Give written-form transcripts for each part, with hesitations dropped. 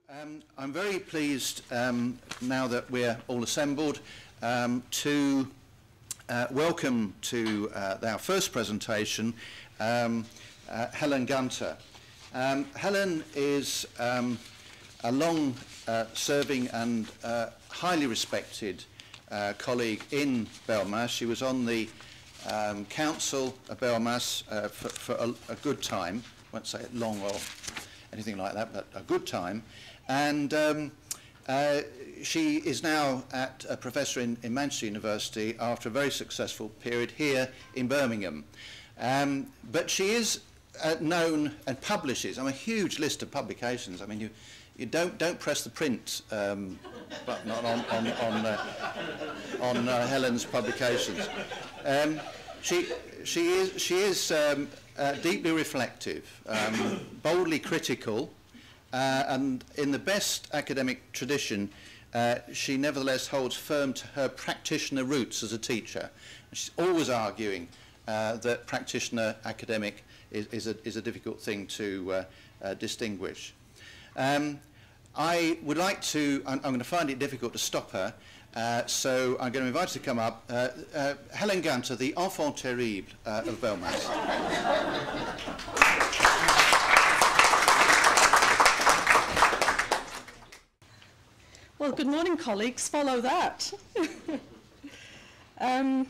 I'm very pleased now that we're all assembled to welcome to our first presentation Helen Gunter. Helen is a long-serving and highly respected colleague in BELMAS. She was on the council of BELMAS for a good time. I won't say it long or anything like that, but a good time. And she is now a professor in Manchester University after a very successful period here in Birmingham. But she is known and publishes a huge list of publications. I mean, you don't press the print button on Helen's publications. She is deeply reflective, boldly critical, and in the best academic tradition, she nevertheless holds firm to her practitioner roots as a teacher. She's always arguing that practitioner-academic is a difficult thing to distinguish. I would like to, I'm going to find it difficult to stop her, so I'm going to invite her to come up. Helen Gunter, the enfant terrible of BELMAS. Well, good morning, colleagues. Follow that. Thank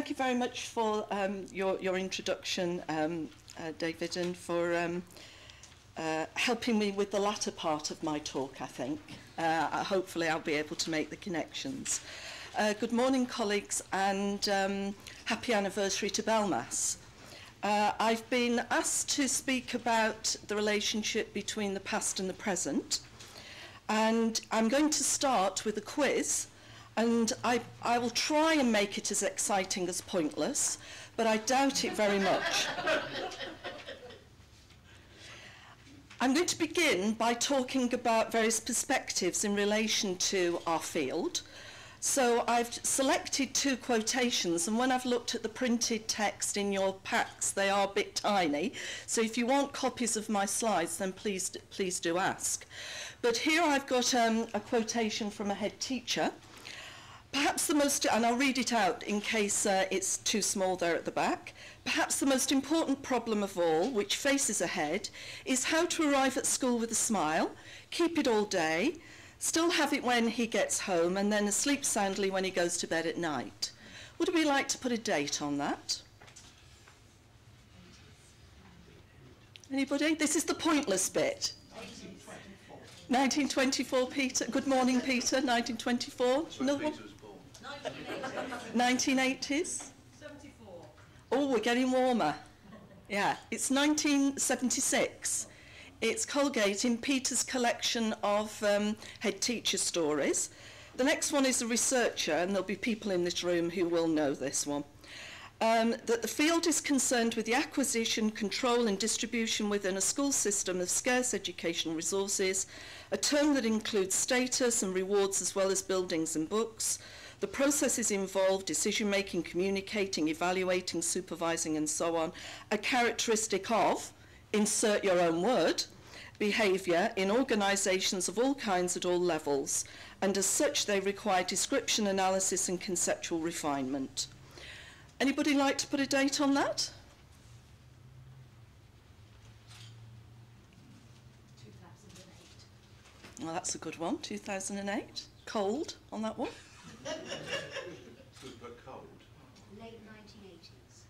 you very much for your introduction, David, and for helping me with the latter part of my talk, I think. Hopefully I'll be able to make the connections. Good morning, colleagues, and happy anniversary to BELMAS. I've been asked to speak about the relationship between the past and the present. And I'm going to start with a quiz, and I will try and make it as exciting as pointless, but I doubt it very much. I'm going to begin by talking about various perspectives in relation to our field. So I've selected two quotations, and when I've looked at the printed text in your packs, they are a bit tiny. So if you want copies of my slides, then please do ask. But here I've got a quotation from a head teacher. Perhaps the most, and I'll read it out in case it's too small there at the back. Perhaps the most important problem of all, which faces a head, is how to arrive at school with a smile, keep it all day, still have it when he gets home, and then sleep soundly when he goes to bed at night. Would we like to put a date on that? Anybody? This is the pointless bit. 1924, Peter. Good morning, Peter. 1924. No. 1980s. 74. Oh, we're getting warmer. Yeah, it's 1976. It's Colgate in Peter's collection of head teacher stories. The next one is a researcher, and there'll be people in this room who will know this one. That the field is concerned with the acquisition, control and distribution within a school system of scarce educational resources, a term that includes status and rewards as well as buildings and books. The processes involve decision-making, communicating, evaluating, supervising and so on, a characteristic of, insert your own word, behaviour in organisations of all kinds at all levels, and as such they require description, analysis and conceptual refinement. Anybody like to put a date on that? 2008. Well, that's a good one, 2008. Cold on that one. But cold. Late 1980s.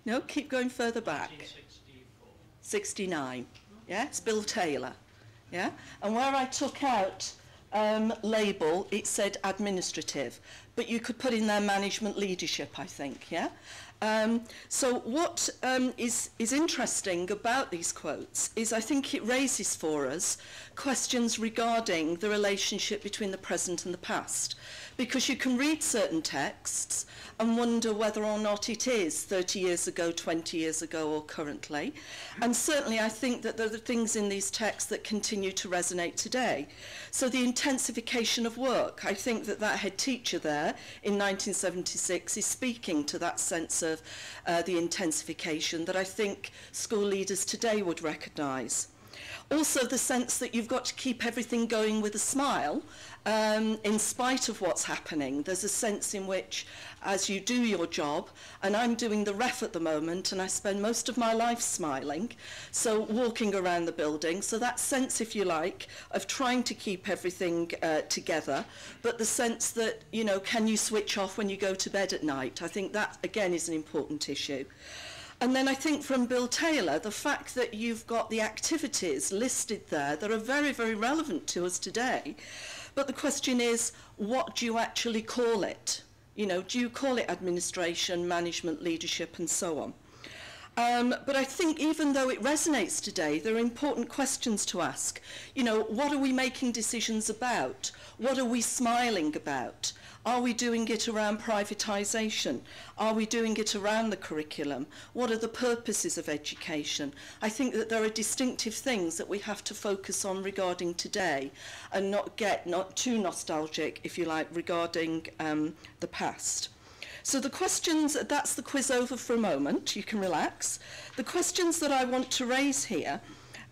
No, keep going further back. 1964. 69. Yeah, it's Bill Taylor. Yeah, and where I took out label, it said administrative, but you could put in there management leadership, I think. Yeah. So what is interesting about these quotes is I think it raises for us questions regarding the relationship between the present and the past, because you can read certain texts and wonder whether or not it is 30 years ago, 20 years ago or currently. And certainly I think that there are things in these texts that continue to resonate today. So the intensification of work, I think that that head teacher there in 1976 is speaking to that sense of the intensification that I think school leaders today would recognise. Also the sense that you've got to keep everything going with a smile in spite of what's happening. There's a sense in which, as you do your job, and I'm doing the ref at the moment, and I spend most of my life smiling, so walking around the building, so that sense, if you like, of trying to keep everything together, but the sense that, you know, can you switch off when you go to bed at night? I think that, again, is an important issue. And then I think from Bill Taylor, the fact that you've got the activities listed there that are very, very relevant to us today. But the question is, what do you actually call it? You know, do you call it administration, management, leadership, and so on? But I think even though it resonates today, there are important questions to ask. You know, what are we making decisions about? What are we smiling about? Are we doing it around privatisation? Are we doing it around the curriculum? What are the purposes of education? I think that there are distinctive things that we have to focus on regarding today and not too nostalgic, if you like, regarding the past. So the questions, that's the quiz over for a moment, you can relax. The questions that I want to raise here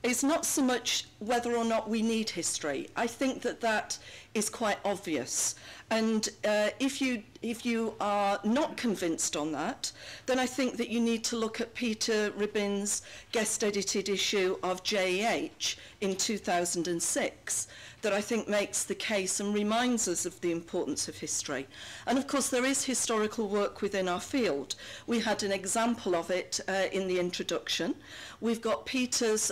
is not so much whether or not we need history. I think that that is quite obvious. And if you are not convinced on that, then I think that you need to look at Peter Ribbin's guest-edited issue of JEH in 2006, that I think makes the case and reminds us of the importance of history. And of course there is historical work within our field. We had an example of it in the introduction. We've got Peter's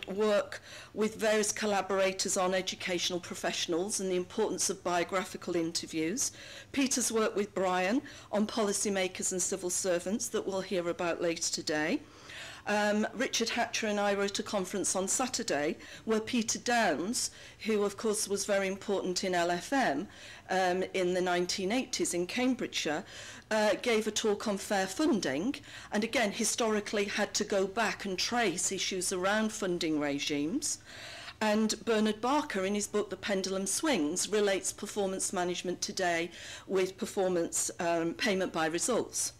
work with various collaborators on educational professionals and the importance of biographical interviews. Peter's work with Brian on policymakers and civil servants that we'll hear about later today. Richard Hatcher and I wrote a conference on Saturday where Peter Downs, who of course was very important in LFM in the 1980s in Cambridgeshire, gave a talk on fair funding, and again historically had to go back and trace issues around funding regimes. And Bernard Barker, in his book The Pendulum Swings, relates performance management today with performance payment by results.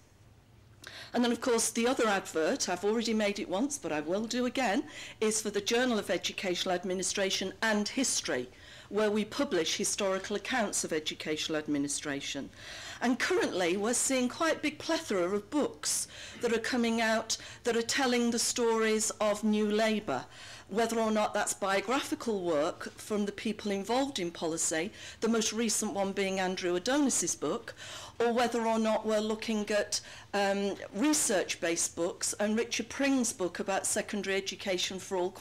And then, of course, the other advert, I've already made it once, but I will do again, is for the Journal of Educational Administration and History, where we publish historical accounts of educational administration. And currently, we're seeing quite a big plethora of books that are coming out that are telling the stories of New Labour, whether or not that's biographical work from the people involved in policy, the most recent one being Andrew Adonis's book, or whether or not we're looking at research-based books, and Richard Pring's book about secondary education for all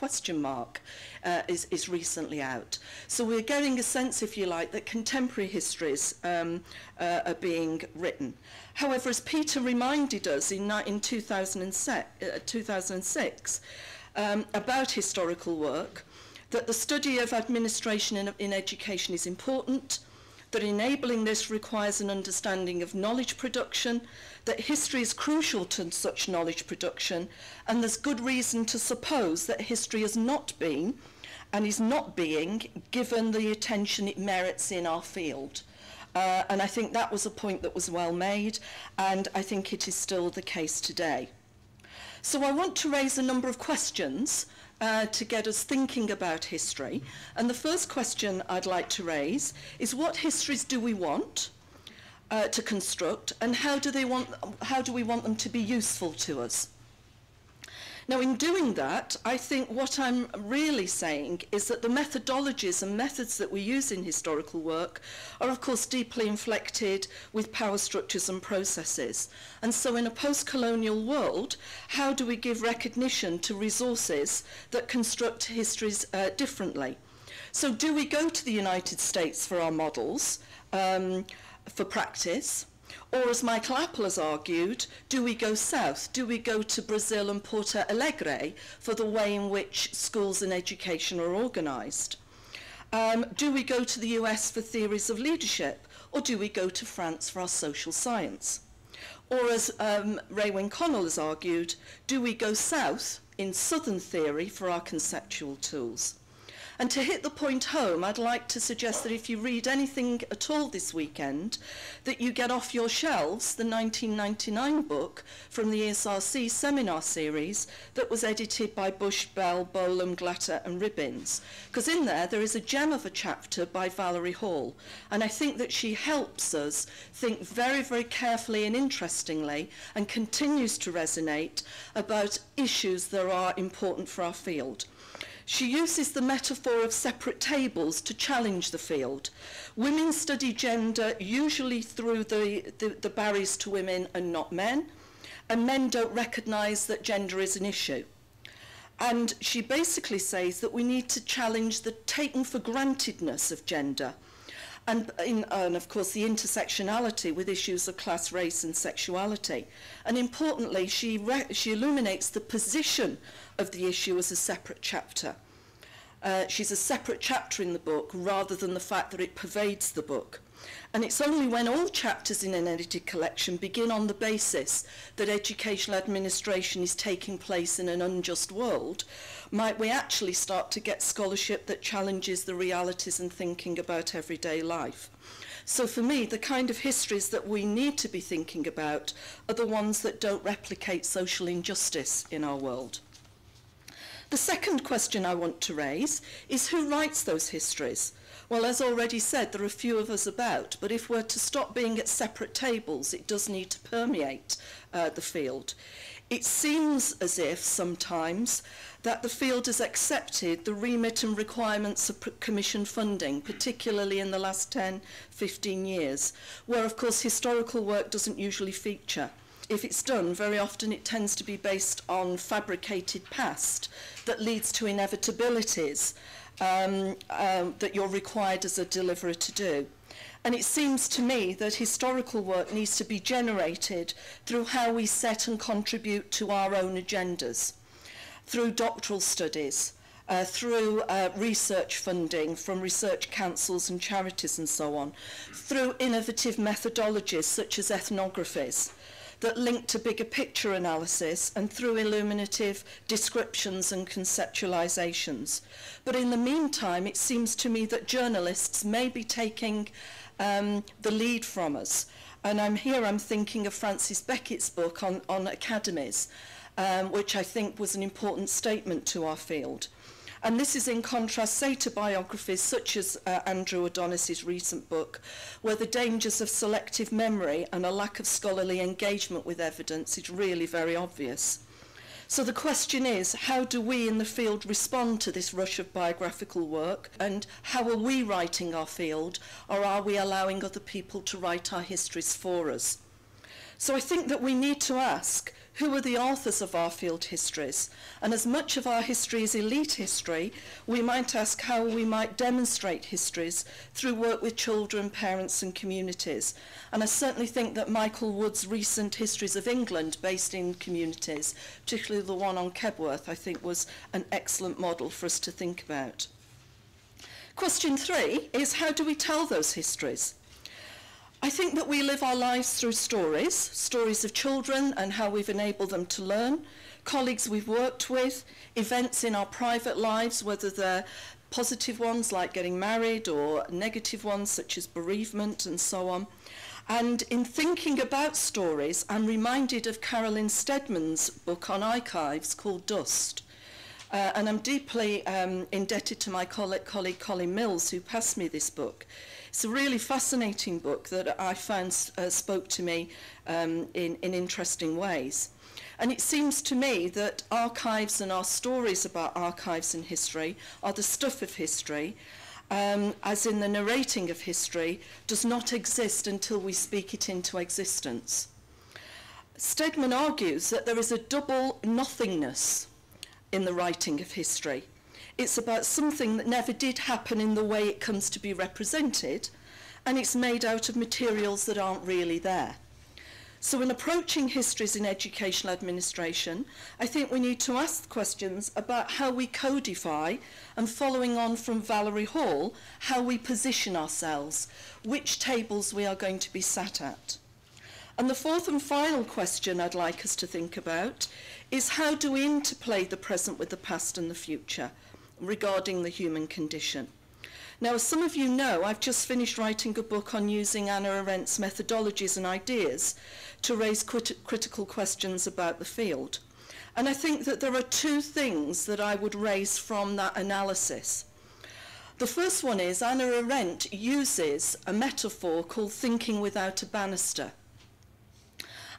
is recently out. So we're getting a sense, if you like, that contemporary histories are being written. However, as Peter reminded us in 2006 about historical work, that the study of administration in education is important, that enabling this requires an understanding of knowledge production, that history is crucial to such knowledge production, and there's good reason to suppose that history has not been and is not being given the attention it merits in our field. And I think that was a point that was well made, and I think it is still the case today. So I want to raise a number of questions to get us thinking about history. And the first question I'd like to raise is, what histories do we want to construct, and how do we want them to be useful to us? Now, in doing that, I think what I'm really saying is that the methodologies and methods that we use in historical work are, of course, deeply inflected with power structures and processes. And so in a post-colonial world, how do we give recognition to resources that construct histories differently? So do we go to the United States for our models, for practice? Or, as Michael Apple has argued, do we go south? Do we go to Brazil and Porto Alegre for the way in which schools and education are organised? Do we go to the US for theories of leadership? Or do we go to France for our social science? Or, as Raewyn Connell has argued, do we go south in southern theory for our conceptual tools? And to hit the point home, I'd like to suggest that if you read anything at all this weekend, that you get off your shelves the 1999 book from the ESRC seminar series that was edited by Bush, Bell, Bolam, Glatter and Ribbins. Because in there is a gem of a chapter by Valerie Hall. And I think that she helps us think very, very carefully and interestingly, and continues to resonate about issues that are important for our field. She uses the metaphor of separate tables to challenge the field. Women study gender usually through the barriers to women and not men, and men don't recognise that gender is an issue. And she basically says that we need to challenge the taken for grantedness of gender, and of course the intersectionality with issues of class, race and sexuality. And importantly, she illuminates the position of the issue as a separate chapter. She's a separate chapter in the book rather than the fact that it pervades the book. And it's only when all chapters in an edited collection begin on the basis that educational administration is taking place in an unjust world, might we actually start to get scholarship that challenges the realities and thinking about everyday life. So for me, the kind of histories that we need to be thinking about are the ones that don't replicate social injustice in our world. The second question I want to raise is who writes those histories? Well, as already said, there are few of us about, but if we're to stop being at separate tables, it does need to permeate the field. It seems as if sometimes that the field has accepted the remit and requirements of commission funding, particularly in the last 10, 15 years, where of course historical work doesn't usually feature. If it's done, very often it tends to be based on fabricated past that leads to inevitabilities that you're required as a deliverer to do. And it seems to me that historical work needs to be generated through how we set and contribute to our own agendas, through doctoral studies, through research funding from research councils and charities and so on, through innovative methodologies such as ethnographies that link to bigger picture analysis, and through illuminative descriptions and conceptualizations. But in the meantime, it seems to me that journalists may be taking the lead from us. And I'm thinking of Francis Beckett's book on academies, which I think was an important statement to our field. And this is in contrast, say, to biographies such as Andrew Adonis's recent book, where the dangers of selective memory and a lack of scholarly engagement with evidence is really very obvious. So the question is, how do we in the field respond to this rush of biographical work? And how are we writing our field, or are we allowing other people to write our histories for us? So I think that we need to ask, who are the authors of our field histories? And as much of our history is elite history, we might ask how we might demonstrate histories through work with children, parents and communities. And I certainly think that Michael Wood's recent Histories of England based in communities, particularly the one on Kebworth, I think was an excellent model for us to think about. Question 3 is, how do we tell those histories? I think that we live our lives through stories of children and how we've enabled them to learn, colleagues we've worked with, events in our private lives, whether they're positive ones like getting married or negative ones such as bereavement and so on. And in thinking about stories, I'm reminded of Carolyn Steadman's book on archives called Dust. And I'm deeply indebted to my colleague Colin Mills, who passed me this book. It's a really fascinating book that I found spoke to me in interesting ways. And it seems to me that archives and our stories about archives and history are the stuff of history, as in the narrating of history does not exist until we speak it into existence. Steadman argues that there is a double nothingness in the writing of history. It's about something that never did happen in the way it comes to be represented, and it's made out of materials that aren't really there. So in approaching histories in educational administration, I think we need to ask questions about how we codify, and following on from Valerie Hall, how we position ourselves, which tables we are going to be sat at. And the fourth and final question I'd like us to think about is, how do we interplay the present with the past and the future? regarding the human condition. Now, as some of you know, I've just finished writing a book on using Hannah Arendt's methodologies and ideas to raise critical questions about the field. And I think that there are two things that I would raise from that analysis. The first one is Hannah Arendt uses a metaphor called thinking without a banister.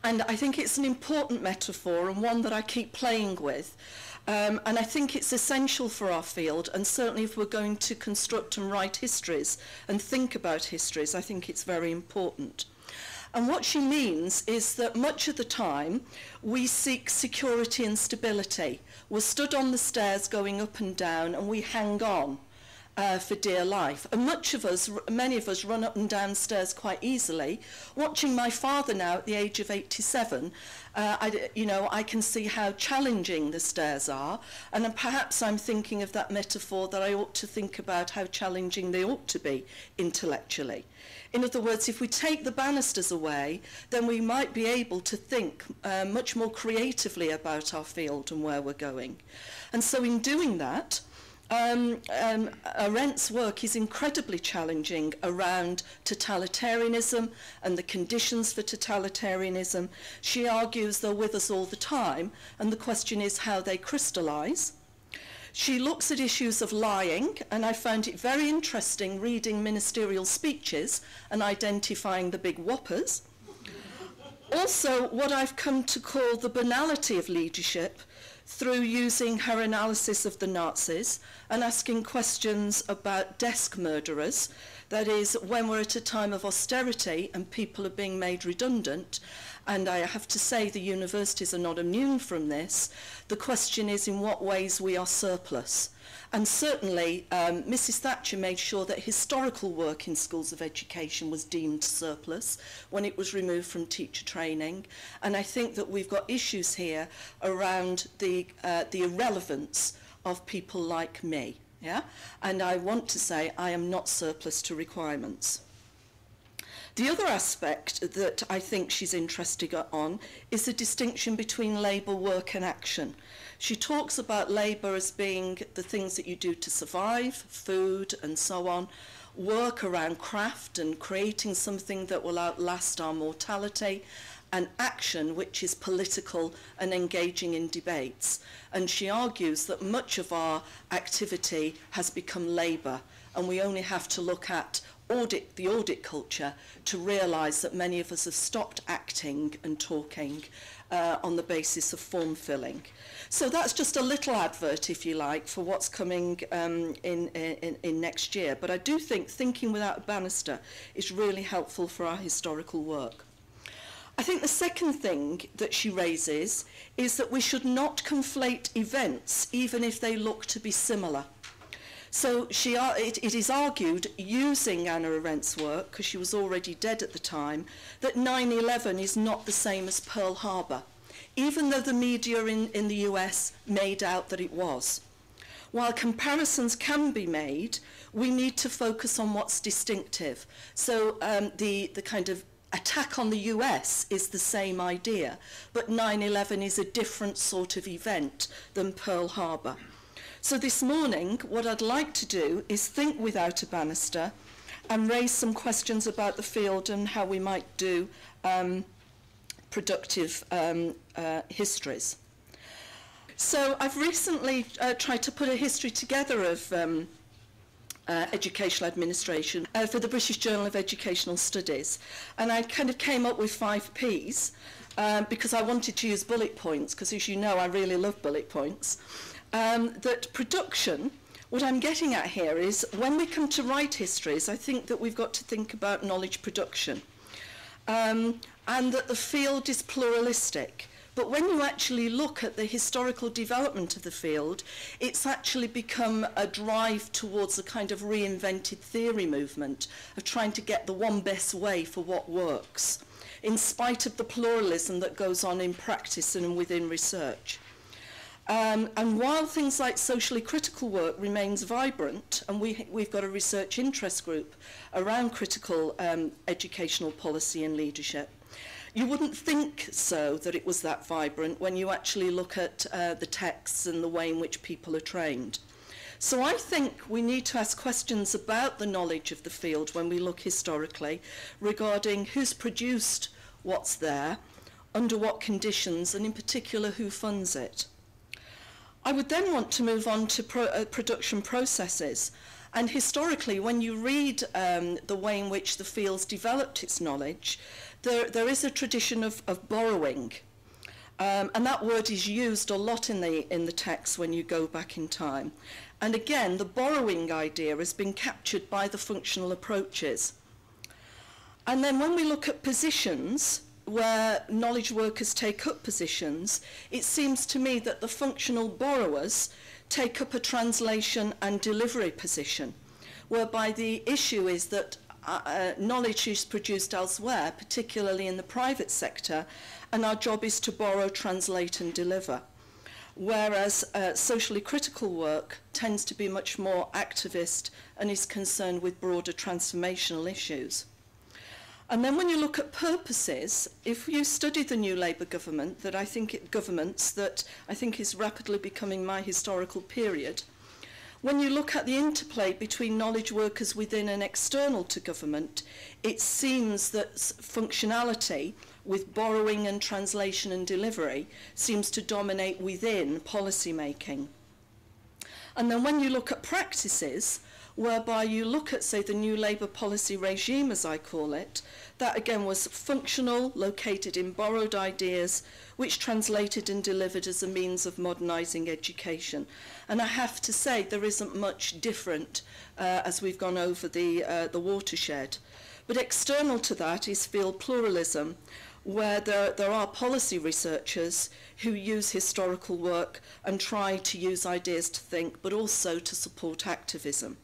And I think it's an important metaphor and one that I keep playing with. And I think it's essential for our field, and certainly if we're going to construct and write histories and think about histories, I think it's very important. And what she means is that much of the time we seek security and stability. We're stood on the stairs going up and down and we hang on for dear life. And many of us run up and down stairs quite easily. Watching my father now at the age of 87, I can see how challenging the stairs are, and then perhaps I'm thinking of that metaphor that I ought to think about how challenging they ought to be intellectually. In other words, if we take the banisters away, then we might be able to think much more creatively about our field and where we're going. And so in doing that, Arendt's work is incredibly challenging around totalitarianism and the conditions for totalitarianism. She argues they're with us all the time, and the question is how they crystallize. She looks at issues of lying, and I found it very interesting reading ministerial speeches and identifying the big whoppers. Also, what I've come to call the banality of leadership, through using her analysis of the Nazis and asking questions about desk murderers. That is, when we're at a time of austerity and people are being made redundant, and I have to say the universities are not immune from this, the question is in what ways we are surplus. And certainly Mrs. Thatcher made sure that historical work in schools of education was deemed surplus when it was removed from teacher training. And I think that we've got issues here around the irrelevance of people like me. Yeah? And I want to say I am not surplus to requirements. The other aspect that I think she's interested on is the distinction between labour, work and action. She talks about labour as being the things that you do to survive, food and so on, work around craft and creating something that will outlast our mortality, and action, which is political and engaging in debates. And she argues that much of our activity has become labour, and we only have to look at the audit culture to realise that many of us have stopped acting and talking on the basis of form filling. So that's just a little advert, if you like, for what's coming in next year. But I do think thinking without a banister is really helpful for our historical work. I think the second thing that she raises is that we should not conflate events, even if they look to be similar. So it is argued, using Hannah Arendt's work, because she was already dead at the time, that 9/11 is not the same as Pearl Harbor, even though the media in the US made out that it was. While comparisons can be made, we need to focus on what's distinctive. So the kind of attack on the US is the same idea, but 9/11 is a different sort of event than Pearl Harbor. So this morning, what I'd like to do is think without a banister and raise some questions about the field and how we might do productive histories. So I've recently tried to put a history together of educational administration for the British Journal of Educational Studies. And I kind of came up with 5 Ps because I wanted to use bullet points, because as you know, I really love bullet points. That production, what I'm getting at here is when we come to write histories, I think that we've got to think about knowledge production. And that the field is pluralistic. But when you actually look at the historical development of the field, it's actually become a drive towards a kind of reinvented theory movement of trying to get the one best way for what works, in spite of the pluralism that goes on in practice and within research. And while things like socially critical work remains vibrant, and we've got a research interest group around critical educational policy and leadership, you wouldn't think so that it was that vibrant when you actually look at the texts and the way in which people are trained. So I think we need to ask questions about the knowledge of the field when we look historically, regarding who's produced what's there, under what conditions, and in particular who funds it. I would then want to move on to production processes. And historically, when you read the way in which the field's developed its knowledge, there is a tradition of borrowing. And that word is used a lot in the text when you go back in time. And again, the borrowing idea has been captured by the functional approaches. And then when we look at positions, where knowledge workers take up positions, it seems to me that the functional borrowers take up a translation and delivery position, whereby the issue is that knowledge is produced elsewhere, particularly in the private sector, and our job is to borrow, translate and deliver. Whereas socially critical work tends to be much more activist and is concerned with broader transformational issues. And then when you look at purposes, if you study the new Labour government, that I think is rapidly becoming my historical period, when you look at the interplay between knowledge workers within and external to government, it seems that functionality with borrowing and translation and delivery seems to dominate within policy making. And then when you look at practices, whereby you look at, say, the new Labour policy regime, as I call it, that again was functional, located in borrowed ideas, which translated and delivered as a means of modernising education. And I have to say, there isn't much different as we've gone over the watershed. But external to that is field pluralism, where there are policy researchers who use historical work and try to use ideas to think, but also to support activism.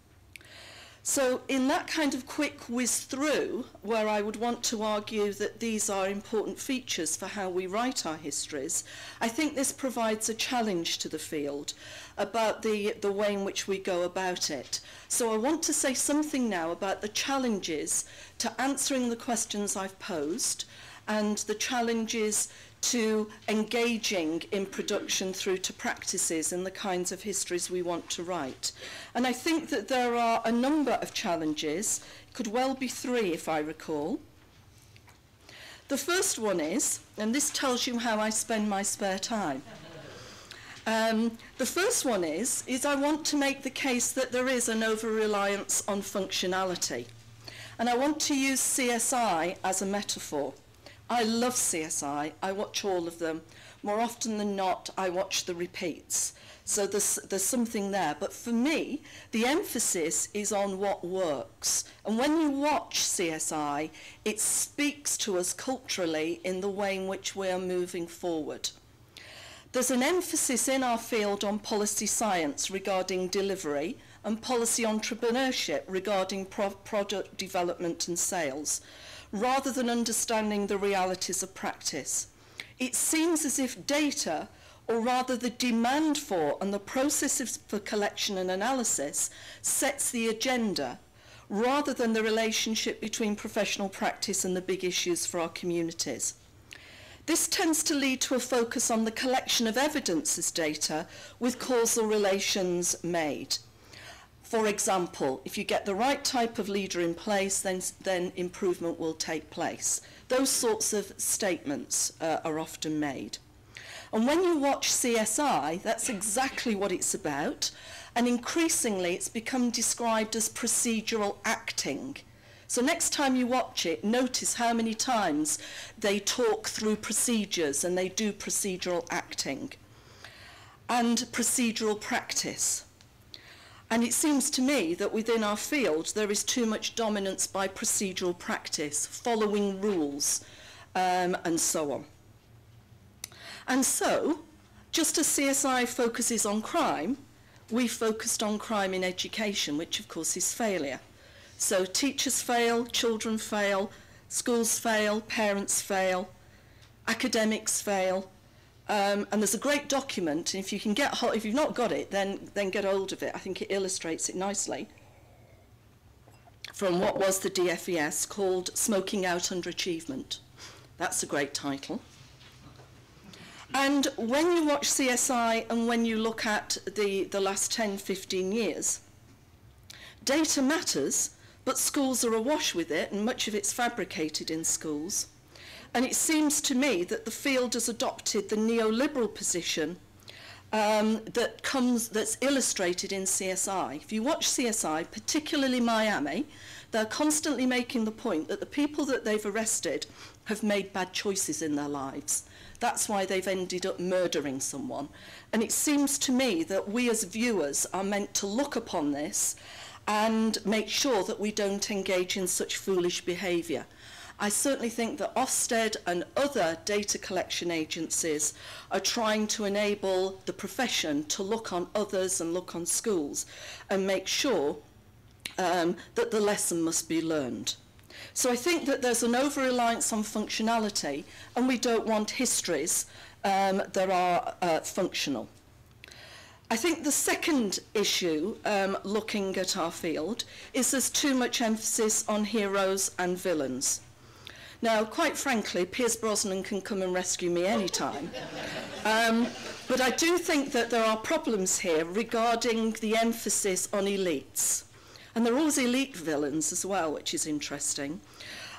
So in that kind of quick whiz through, where I would want to argue that these are important features for how we write our histories, I think this provides a challenge to the field about the way in which we go about it. So I want to say something now about the challenges to answering the questions I've posed, and the challenges to engaging in production through to practices and the kinds of histories we want to write. And I think that there are a number of challenges, could well be 3 if I recall. The first one is, and this tells you how I spend my spare time. The first one is I want to make the case that there is an over-reliance on functionality. And I want to use CSI as a metaphor. I love CSI. I watch all of them. More often than not, I watch the repeats. So there's something there. But for me, the emphasis is on what works. And when you watch CSI, it speaks to us culturally in the way in which we are moving forward. There's an emphasis in our field on policy science regarding delivery and policy entrepreneurship regarding product development and sales, rather than understanding the realities of practice. It seems as if data, or rather the demand for and the processes for collection and analysis, sets the agenda, rather than the relationship between professional practice and the big issues for our communities. This tends to lead to a focus on the collection of evidence as data with causal relations made. For example, if you get the right type of leader in place, then improvement will take place. Those sorts of statements are often made. And when you watch CSI, that's exactly what it's about. And increasingly, it's become described as procedural acting. So next time you watch it, notice how many times they talk through procedures and they do procedural acting and procedural practice. And it seems to me that within our field, there is too much dominance by procedural practice, following rules, and so on. And so, just as CSI focuses on crime, we focused on crime in education, which of course is failure. So teachers fail, children fail, schools fail, parents fail, academics fail. And there's a great document, and if you've not got it, then get hold of it. I think it illustrates it nicely. From what was the DFES, called Smoking Out Underachievement. That's a great title. And when you watch CSI and when you look at the last 10, 15 years, data matters, but schools are awash with it, and much of it's fabricated in schools. And it seems to me that the field has adopted the neoliberal position that's illustrated in CSI. If you watch CSI, particularly Miami, they're constantly making the point that the people that they've arrested have made bad choices in their lives. That's why they've ended up murdering someone. And it seems to me that we as viewers are meant to look upon this and make sure that we don't engage in such foolish behaviour. I certainly think that Ofsted and other data collection agencies are trying to enable the profession to look on others and look on schools and make sure that the lesson must be learned. So I think that there's an over-reliance on functionality, and we don't want histories that are functional. I think the second issue, looking at our field, is there's too much emphasis on heroes and villains. Now, quite frankly, Pierce Brosnan can come and rescue me anytime. But I do think that there are problems here regarding the emphasis on elites. And there are always elite villains as well, which is interesting.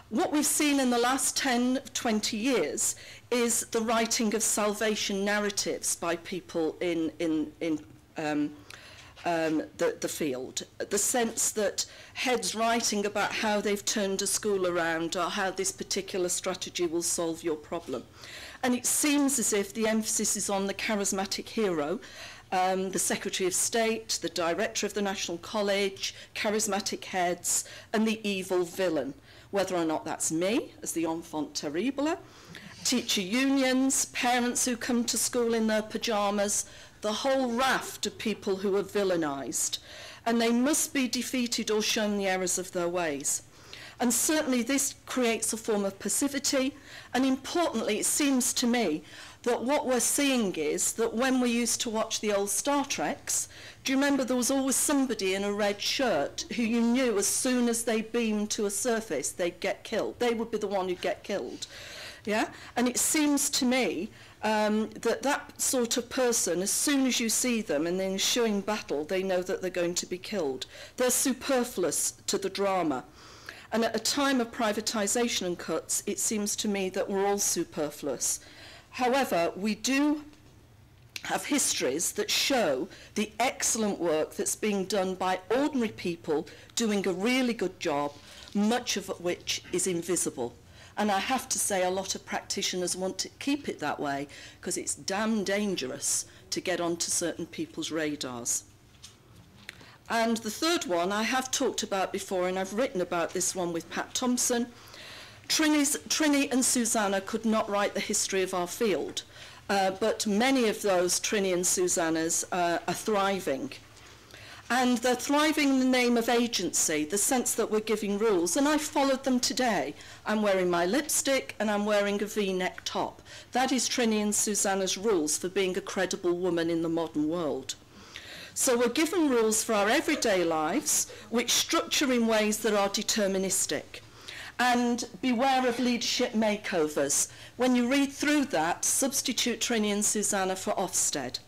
What we've seen in the last 10, 20 years is the writing of salvation narratives by people in the field. The sense that heads writing about how they've turned a school around or how this particular strategy will solve your problem. And it seems as if the emphasis is on the charismatic hero, the Secretary of State, the Director of the National College, charismatic heads, and the evil villain. Whether or not that's me, as the enfant terrible, teacher unions, parents who come to school in their pyjamas, the whole raft of people who are villainised. And they must be defeated or shown the errors of their ways. And certainly this creates a form of passivity. And importantly, it seems to me that what we're seeing is that when we used to watch the old Star Treks, do you remember there was always somebody in a red shirt who you knew as soon as they beamed to a surface, they'd get killed. They would be the one who'd get killed. Yeah? And it seems to me that sort of person, as soon as you see them and then ensuing battle, they know that they're going to be killed. They're superfluous to the drama. And at a time of privatisation and cuts, it seems to me that we're all superfluous. However, we do have histories that show the excellent work that's being done by ordinary people doing a really good job, much of which is invisible. And I have to say a lot of practitioners want to keep it that way because it's damn dangerous to get onto certain people's radars. And the third one I have talked about before, and I've written about this one with Pat Thompson. Trini and Susanna could not write the history of our field, but many of those Trini and Susannas are thriving. And they're thriving in the name of agency, the sense that we're giving rules. And I followed them today. I'm wearing my lipstick and I'm wearing a V-neck top. That is Trini and Susanna's rules for being a credible woman in the modern world. So we're given rules for our everyday lives, which structure in ways that are deterministic. And beware of leadership makeovers. When you read through that, substitute Trini and Susanna for Ofsted.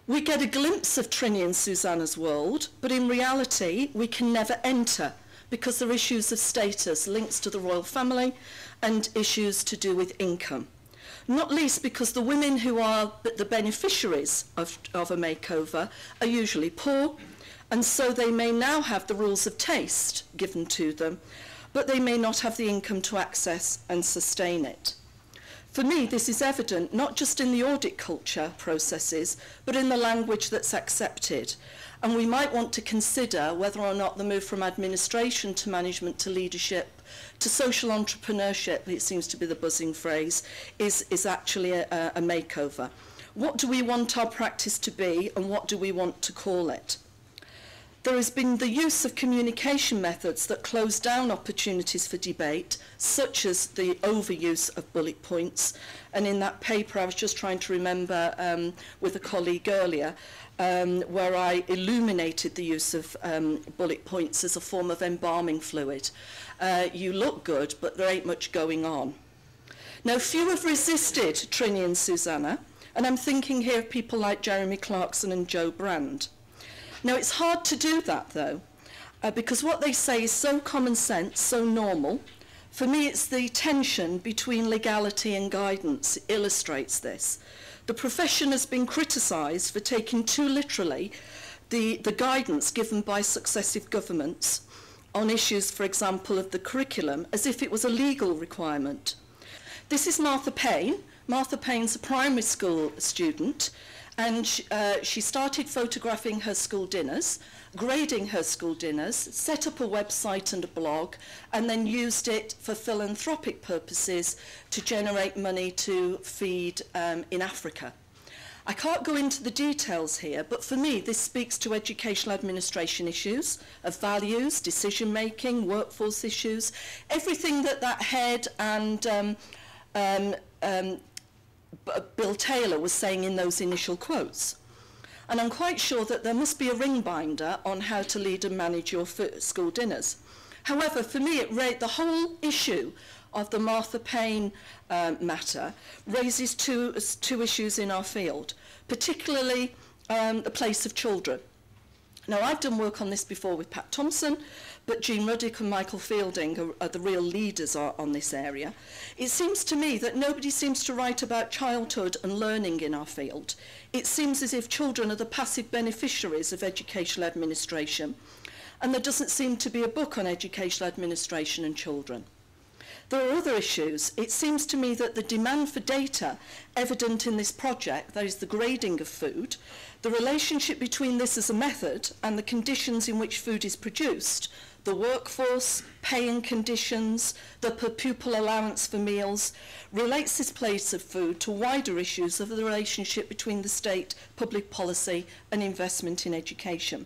We get a glimpse of Trini and Susanna's world, but in reality, we can never enter because there are issues of status, links to the royal family, and issues to do with income. Not least because the women who are the beneficiaries of a makeover are usually poor, and so they may now have the rules of taste given to them, but they may not have the income to access and sustain it. For me, this is evident not just in the audit culture processes, but in the language that's accepted. And we might want to consider whether or not the move from administration to management to leadership to social entrepreneurship, it seems to be the buzzing phrase, is actually a makeover. What do we want our practice to be, and what do we want to call it? There has been the use of communication methods that close down opportunities for debate, such as the overuse of bullet points. And in that paper, I was just trying to remember with a colleague earlier, where I illuminated the use of bullet points as a form of embalming fluid. You look good, but there ain't much going on. Now, few have resisted Trini and Susanna, and I'm thinking here of people like Jeremy Clarkson and Joe Brand. Now, it's hard to do that, though, because what they say is so common sense, so normal. For me, it's the tension between legality and guidance that illustrates this. The profession has been criticised for taking too literally the guidance given by successive governments on issues, for example, of the curriculum, as if it was a legal requirement. This is Martha Payne. Martha Payne's a primary school student, and she started photographing her school dinners, grading her school dinners, set up a website and a blog, and then used it for philanthropic purposes to generate money to feed in Africa. I can't go into the details here, but for me this speaks to educational administration issues, of values, decision-making, workforce issues, everything that head and Bill Taylor was saying in those initial quotes. And I'm quite sure that there must be a ring binder on how to lead and manage your school dinners. However, for me, the whole issue of the Martha Payne matter raises two issues in our field, particularly the place of children. Now, I've done work on this before with Pat Thompson, but Jean Ruddick and Michael Fielding are the real leaders on this area. It seems to me that nobody seems to write about childhood and learning in our field. It seems as if children are the passive beneficiaries of educational administration, and there doesn't seem to be a book on educational administration and children. There are other issues. It seems to me that the demand for data evident in this project, that is the grading of food, the relationship between this as a method and the conditions in which food is produced, the workforce, pay and conditions, the per pupil allowance for meals, relates this place of food to wider issues of the relationship between the state, public policy and investment in education.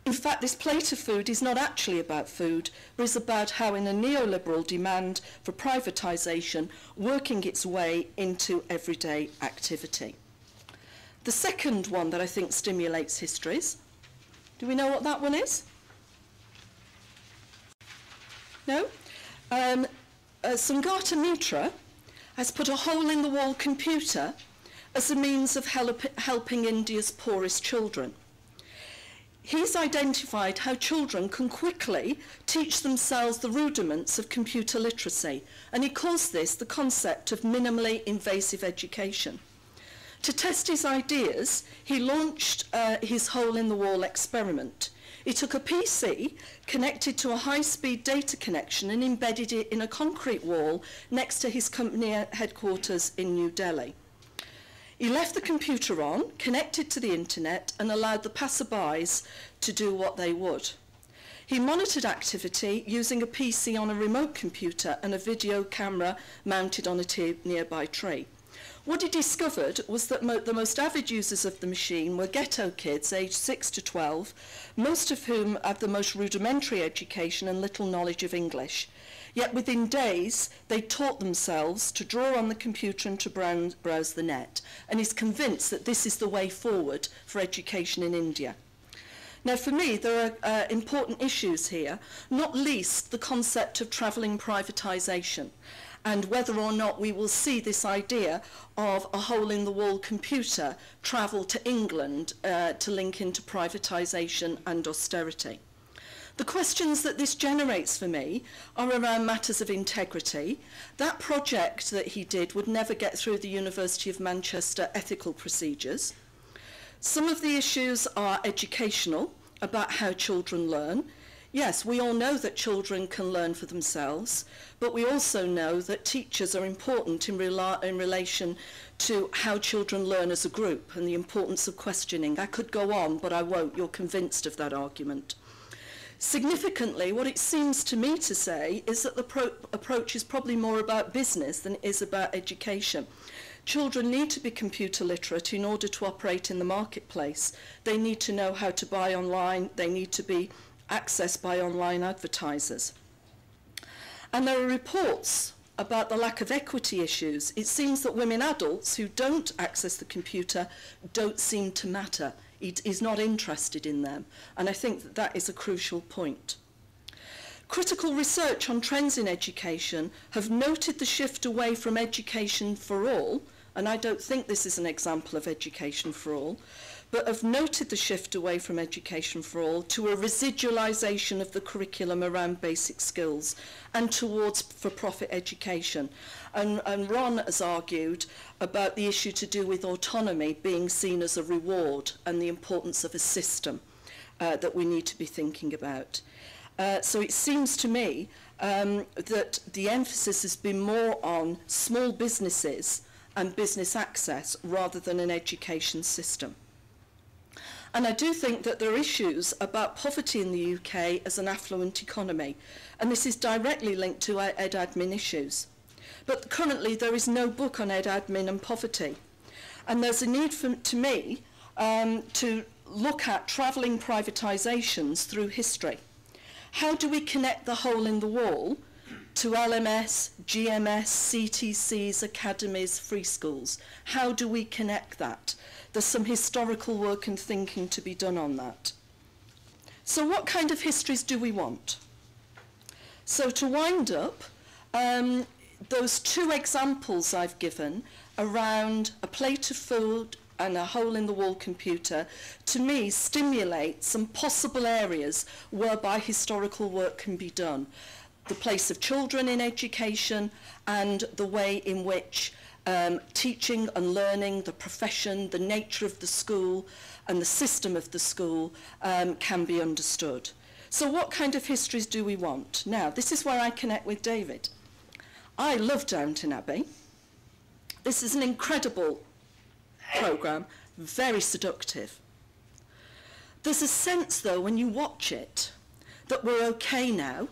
In fact, this plate of food is not actually about food, but is about how in a neoliberal demand for privatisation, working its way into everyday activity. The second one that I think stimulates histories, do we know what that one is? No? Sangata Mitra has put a hole-in-the-wall computer as a means of helping India's poorest children. He's identified how children can quickly teach themselves the rudiments of computer literacy, and he calls this the concept of minimally invasive education. To test his ideas, he launched his hole-in-the-wall experiment. He took a PC, connected to a high-speed data connection and embedded it in a concrete wall next to his company headquarters in New Delhi. He left the computer on, connected to the internet, and allowed the passerbys to do what they would. He monitored activity using a PC on a remote computer and a video camera mounted on a nearby tree. What he discovered was that the most avid users of the machine were ghetto kids aged 6 to 12, most of whom have the most rudimentary education and little knowledge of English. Yet within days, they taught themselves to draw on the computer and to browse the net, and is convinced that this is the way forward for education in India. Now, for me, there are important issues here, not least the concept of travelling privatisation, and whether or not we will see this idea of a hole-in-the-wall computer travel to England to link into privatisation and austerity. The questions that this generates for me are around matters of integrity. That project that he did would never get through the University of Manchester ethical procedures. Some of the issues are educational, about how children learn. Yes, we all know that children can learn for themselves, but we also know that teachers are important in relation to how children learn as a group and the importance of questioning. I could go on, but I won't. You're convinced of that argument. Significantly, what it seems to me to say is that the approach is probably more about business than it is about education. Children need to be computer literate in order to operate in the marketplace. They need to know how to buy online. They need to be accessed by online advertisers. And there are reports about the lack of equity issues. It seems that women adults who don't access the computer don't seem to matter. He's not interested in them, and I think that that is a crucial point. Critical research on trends in education have noted the shift away from education for all, and I don't think this is an example of education for all, but have noted the shift away from education for all to a residualisation of the curriculum around basic skills and towards for-profit education. And Ron has argued about the issue to do with autonomy being seen as a reward and the importance of a system that we need to be thinking about. So it seems to me that the emphasis has been more on small businesses and business access rather than an education system. And I do think that there are issues about poverty in the UK as an affluent economy, and this is directly linked to ed admin issues. But currently there is no book on ed admin and poverty, and there's a need for, to me to look at travelling privatisations through history. How do we connect the hole in the wall to LMS, GMS, CTCs, academies, free schools? How do we connect that? There's some historical work and thinking to be done on that. So what kind of histories do we want? So to wind up, those two examples I've given around a plate of food and a hole-in-the-wall computer, to me, stimulate some possible areas whereby historical work can be done. The place of children in education and the way in which teaching and learning, the profession, the nature of the school and the system of the school can be understood. So what kind of histories do we want? Now, this is where I connect with David. I love Downton Abbey. This is an incredible programme, very seductive. There's a sense, though, when you watch it, that we're okay now.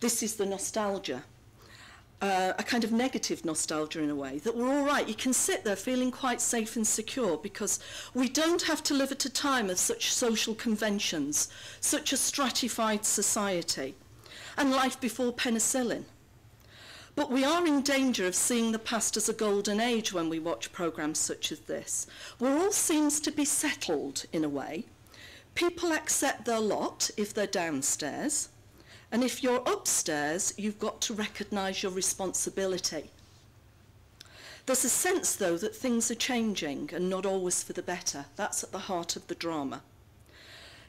This is the nostalgia, a kind of negative nostalgia in a way, that we're all right. You can sit there feeling quite safe and secure because we don't have to live at a time of such social conventions, such a stratified society, and life before penicillin. But we are in danger of seeing the past as a golden age when we watch programmes such as this, where all seems to be settled in a way. People accept their lot if they're downstairs, and if you're upstairs, you've got to recognise your responsibility. There's a sense, though, that things are changing and not always for the better. That's at the heart of the drama.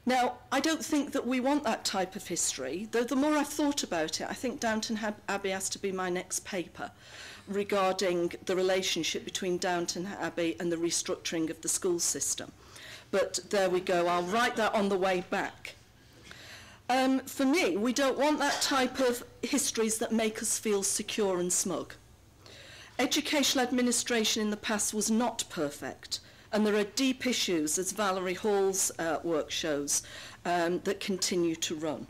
Now, I don't think that we want that type of history, though the more I've thought about it, I think Downton Abbey has to be my next paper regarding the relationship between Downton Abbey and the restructuring of the school system. But there we go, I'll write that on the way back. For me, we don't want that type of histories that make us feel secure and smug. Educational administration in the past was not perfect. And there are deep issues, as Valerie Hall's work shows, that continue to run.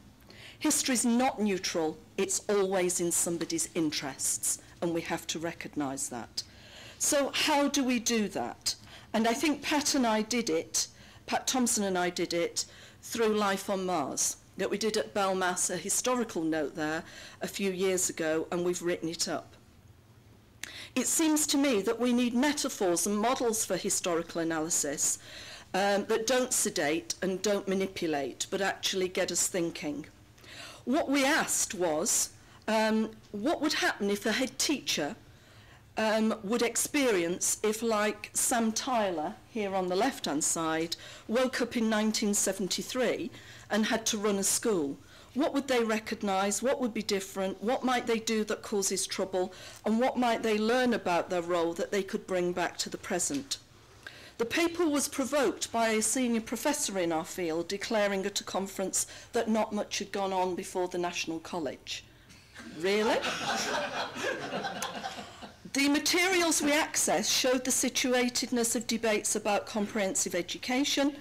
History is not neutral, it's always in somebody's interests, and we have to recognise that. So how do we do that? And I think Pat Thompson and I did it through Life on Mars, that we did at BELMAS, a historical note there, a few years ago, and we've written it up. It seems to me that we need metaphors and models for historical analysis that don't sedate and don't manipulate, but actually get us thinking. What we asked was, what would happen if a head teacher would experience if, like Sam Tyler, here on the left-hand side, woke up in 1973 and had to run a school? What would they recognise? What would be different? What might they do that causes trouble? And what might they learn about their role that they could bring back to the present? The paper was provoked by a senior professor in our field declaring at a conference that not much had gone on before the National College. Really? The materials we accessed showed the situatedness of debates about comprehensive education,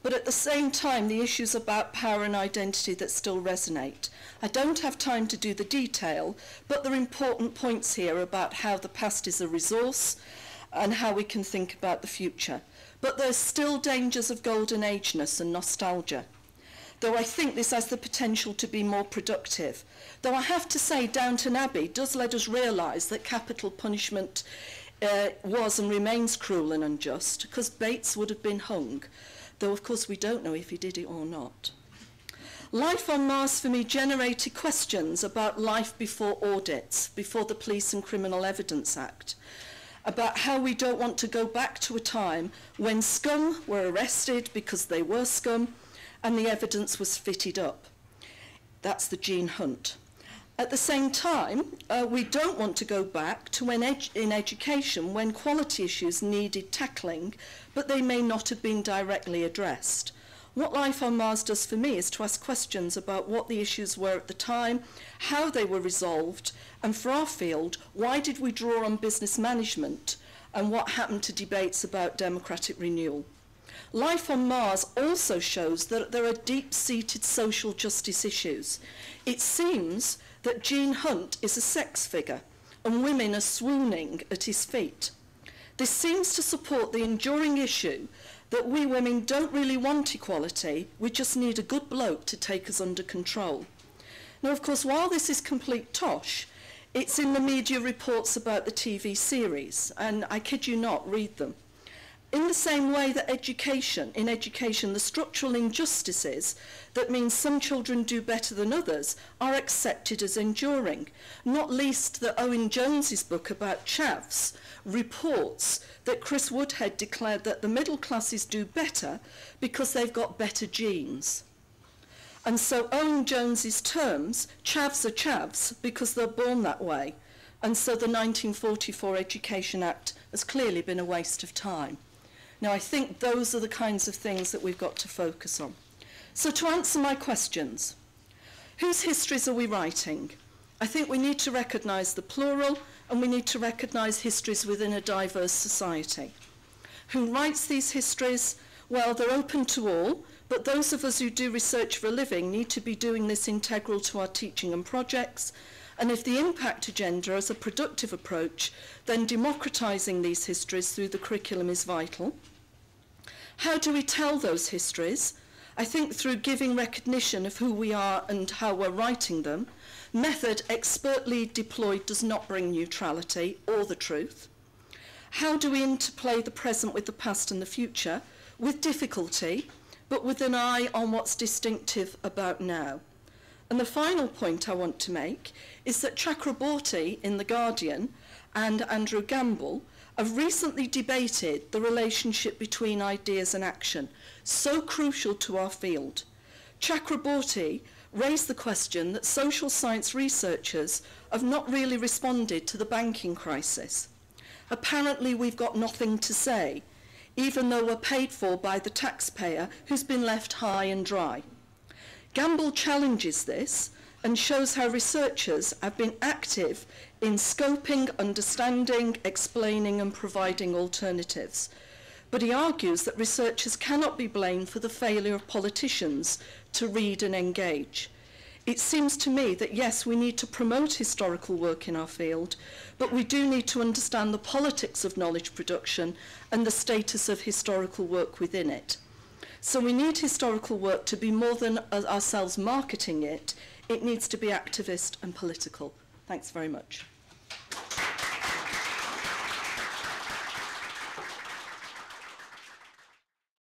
but at the same time, the issues about power and identity that still resonate. I don't have time to do the detail, but there are important points here about how the past is a resource and how we can think about the future. But there's still dangers of golden age-ness and nostalgia, though I think this has the potential to be more productive. Though I have to say, Downton Abbey does let us realise that capital punishment was and remains cruel and unjust, because Bates would have been hung, though of course we don't know if he did it or not. Life on Mars for me generated questions about life before audits, before the Police and Criminal Evidence Act, about how we don't want to go back to a time when scum were arrested because they were scum and the evidence was fitted up. That's the gene hunt. At the same time, we don't want to go back to when in education when quality issues needed tackling, but they may not have been directly addressed. What Life on Mars does for me is to ask questions about what the issues were at the time, how they were resolved, and for our field, why did we draw on business management, and what happened to debates about democratic renewal. Life on Mars also shows that there are deep-seated social justice issues. It seems that Gene Hunt is a sex figure, and women are swooning at his feet. This seems to support the enduring issue that we women don't really want equality, we just need a good bloke to take us under control. Now, of course, while this is complete tosh, it's in the media reports about the TV series, and I kid you not, read them. In the same way that in education, the structural injustices that mean some children do better than others are accepted as enduring. Not least that Owen Jones's book about chavs reports that Chris Woodhead declared that the middle classes do better because they've got better genes. And so Owen Jones's terms, chavs are chavs because they're born that way. And so the 1944 Education Act has clearly been a waste of time. Now, I think those are the kinds of things that we've got to focus on. So to answer my questions, whose histories are we writing? I think we need to recognise the plural, and we need to recognise histories within a diverse society. Who writes these histories? Well, they're open to all, but those of us who do research for a living need to be doing this integral to our teaching and projects. And if the impact agenda is a productive approach, then democratising these histories through the curriculum is vital. How do we tell those histories? I think through giving recognition of who we are and how we're writing them. Method expertly deployed does not bring neutrality or the truth. How do we interplay the present with the past and the future? With difficulty, but with an eye on what's distinctive about now. And the final point I want to make is that Chakraborty in The Guardian and Andrew Gamble have recently debated the relationship between ideas and action, so crucial to our field. Chakraborty raised the question that social science researchers have not really responded to the banking crisis. Apparently we've got nothing to say, even though we're paid for by the taxpayer who's been left high and dry. Gamble challenges this and shows how researchers have been active in scoping, understanding, explaining and providing alternatives. But he argues that researchers cannot be blamed for the failure of politicians to read and engage. It seems to me that yes, we need to promote historical work in our field, but we do need to understand the politics of knowledge production and the status of historical work within it. So we need historical work to be more than ourselves marketing it. It needs to be activist and political. Thanks very much.